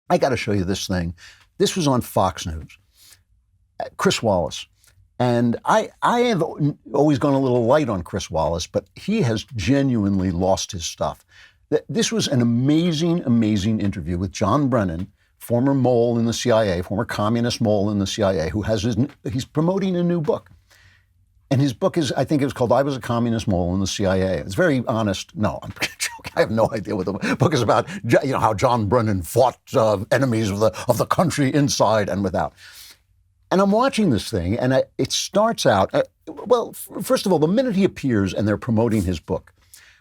I got to show you this thing. This was on Fox News. Chris Wallace. And I have always gone a little light on Chris Wallace, but he has genuinely lost his stuff. This was an amazing, amazing interview with John Brennan, former mole in the CIA, former communist mole in the CIA, who has he's promoting a new book. And his book is, I think it was called I Was a Communist Mole in the CIA. It's very honest. No, I'm joking. I have no idea what the book is about. You know, how John Brennan fought enemies of the country inside and without. And I'm watching this thing, and it starts out, well, first of all, the minute he appears and they're promoting his book,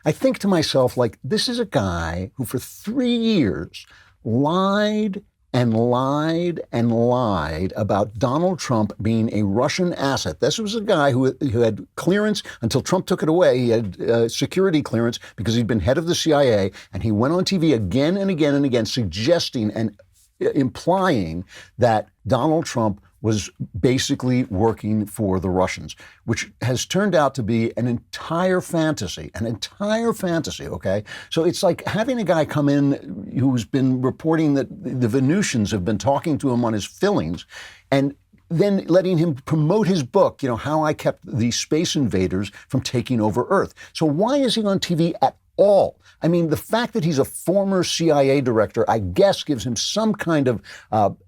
I think to myself, like, this is a guy who for 3 years lied and lied and lied about Donald Trump being a Russian asset. This was a guy who had clearance until Trump took it away. He had security clearance because he'd been head of the CIA, and he went on TV again and again and again suggesting and implying that Donald Trump was basically working for the Russians, which has turned out to be an entire fantasy, okay? So it's like having a guy come in who's been reporting that the Venusians have been talking to him on his fillings, and then letting him promote his book, you know, How I Kept the Space Invaders from Taking Over Earth. So why is he on TV at all? I mean, the fact that he's a former CIA director, I guess, gives him some kind of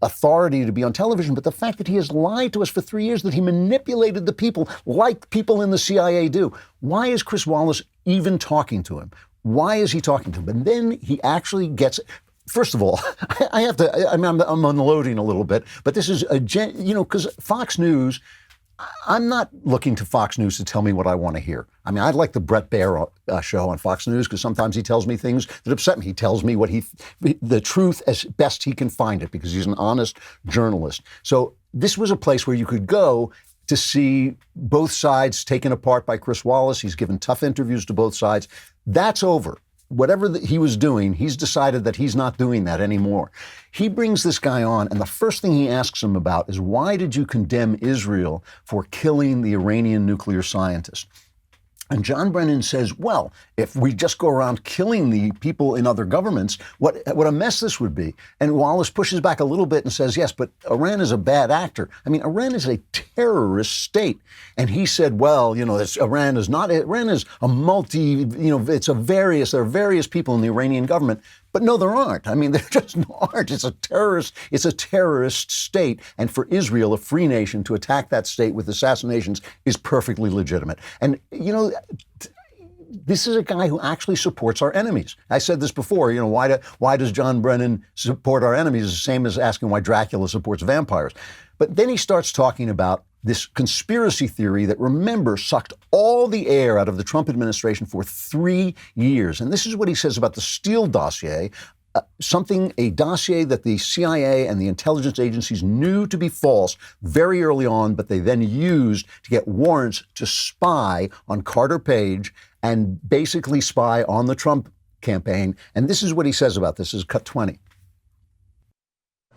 authority to be on television. But the fact that he has lied to us for 3 years, that he manipulated the people like people in the CIA do. Why is Chris Wallace even talking to him? Why is he talking to him? And then he actually gets... First of all, I have to, I mean, I'm unloading a little bit, but this is because Fox News, I'm not looking to Fox News to tell me what I want to hear. I mean, I like the Bret Baier show on Fox News because sometimes he tells me things that upset me. He tells me the truth as best he can find it because he's an honest journalist. So this was a place where you could go to see both sides taken apart by Chris Wallace. He's given tough interviews to both sides. That's over. Whatever he was doing, he's decided that he's not doing that anymore. He brings this guy on, and the first thing he asks him about is, why did you condemn Israel for killing the Iranian nuclear scientist? And John Brennan says, well, if we just go around killing the people in other governments, what a mess this would be. And Wallace pushes back a little bit and says, yes, but Iran is a bad actor. I mean, Iran is a terrorist state. And he said, well, you know, Iran is a multi, there are various people in the Iranian government. But no, there aren't. I mean, there just aren't. It's a terrorist state. And for Israel, a free nation, to attack that state with assassinations is perfectly legitimate. And, this is a guy who actually supports our enemies. I said this before, why does John Brennan support our enemies? It's the same as asking why Dracula supports vampires. But then he starts talking about this conspiracy theory that, remember, sucked all the air out of the Trump administration for 3 years. And this is what he says about the Steele dossier, a dossier that the CIA and the intelligence agencies knew to be false very early on, but they then used to get warrants to spy on Carter Page and basically spy on the Trump campaign. And this is what he says about this. This is cut 20.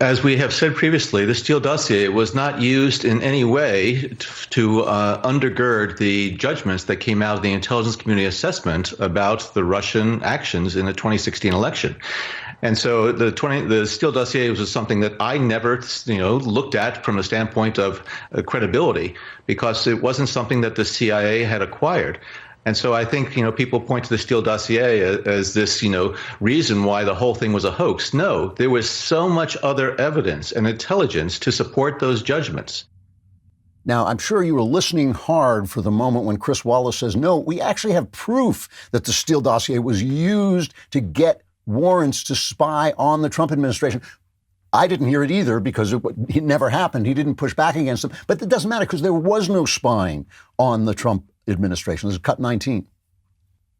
As we have said previously, the Steele dossier was not used in any way to undergird the judgments that came out of the intelligence community assessment about the Russian actions in the 2016 election. And so the Steele dossier was something that I never, looked at from a standpoint of credibility, because it wasn't something that the CIA had acquired. And so I think, people point to the Steele dossier as this, reason why the whole thing was a hoax. No, there was so much other evidence and intelligence to support those judgments. Now, I'm sure you were listening hard for the moment when Chris Wallace says, no, we actually have proof that the Steele dossier was used to get warrants to spy on the Trump administration. I didn't hear it either because it never happened. He didn't push back against them. But it doesn't matter because there was no spying on the Trump administration. This is cut 19.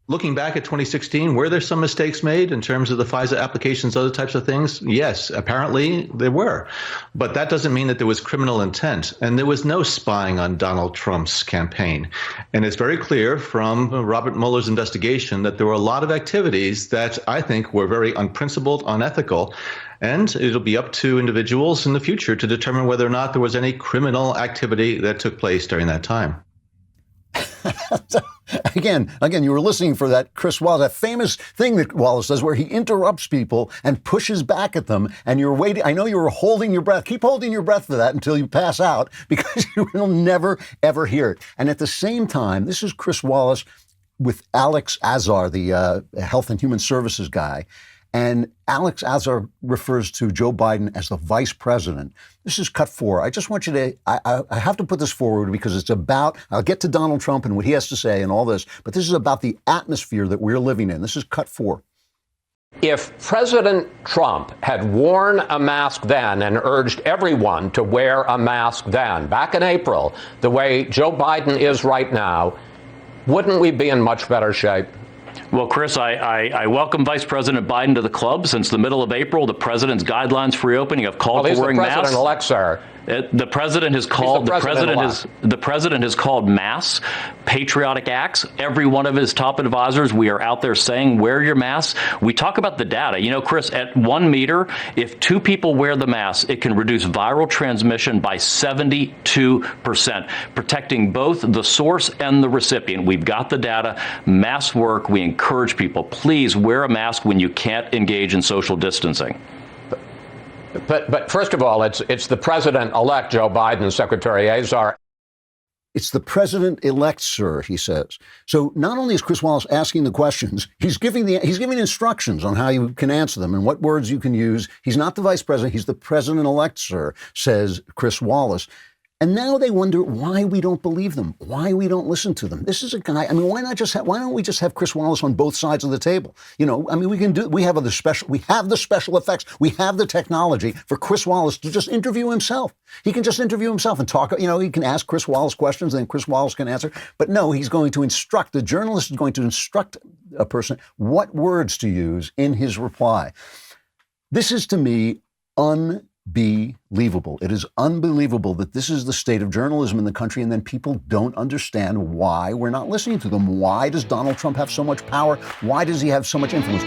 Looking back at 2016, were there some mistakes made in terms of the FISA applications, other types of things? Yes, apparently there were. But that doesn't mean that there was criminal intent. And there was no spying on Donald Trump's campaign. And it's very clear from Robert Mueller's investigation that there were a lot of activities that I think were very unprincipled, unethical. And it'll be up to individuals in the future to determine whether or not there was any criminal activity that took place during that time. So, again, you were listening for that Chris Wallace, that famous thing that Wallace does where he interrupts people and pushes back at them, and you're waiting. I know you were holding your breath. Keep holding your breath for that until you pass out, because you will never, ever hear it. And at the same time, this is Chris Wallace with Alex Azar, the Health and Human Services guy. And Alex Azar refers to Joe Biden as the vice president. This is cut 4. I just want you to, I have to put this forward because it's about, I'll get to Donald Trump and what he has to say and all this, but this is about the atmosphere that we're living in. This is cut 4. If President Trump had worn a mask then and urged everyone to wear a mask then, back in April, the way Joe Biden is right now, wouldn't we be in much better shape? Well, Chris, I welcome Vice President Biden to the club. Since the middle of April, the president's guidelines for reopening have called for wearing masks. He's the president-elect, sir. The president has called the president has called masks patriotic acts. Every one of his top advisors, we are out there saying, wear your masks. We talk about the data. You know, Chris, at 1 meter, if 2 people wear the mask, it can reduce viral transmission by 72%, protecting both the source and the recipient. We've got the data. Masks work. We encourage people, please wear a mask when you can't engage in social distancing. But first of all, it's the president-elect Joe Biden, Secretary Azar. It's the president-elect, sir, he says. So not only is Chris Wallace asking the questions, he's giving instructions on how you can answer them and what words you can use. He's not the vice president. He's the president-elect, sir, says Chris Wallace. And now they wonder why we don't believe them, why we don't listen to them. This is a guy. I mean, why don't we just have Chris Wallace on both sides of the table? You know, I mean, we have the special effects, we have the technology for Chris Wallace to just interview himself. He can just interview himself and talk. You know, he can ask Chris Wallace questions, and then Chris Wallace can answer. But no, he's going to instruct. The journalist is going to instruct a person what words to use in his reply. This is, to me, unbelievable. It is unbelievable that this is the state of journalism in the country, and then people don't understand why we're not listening to them. Why does Donald Trump have so much power? Why does he have so much influence?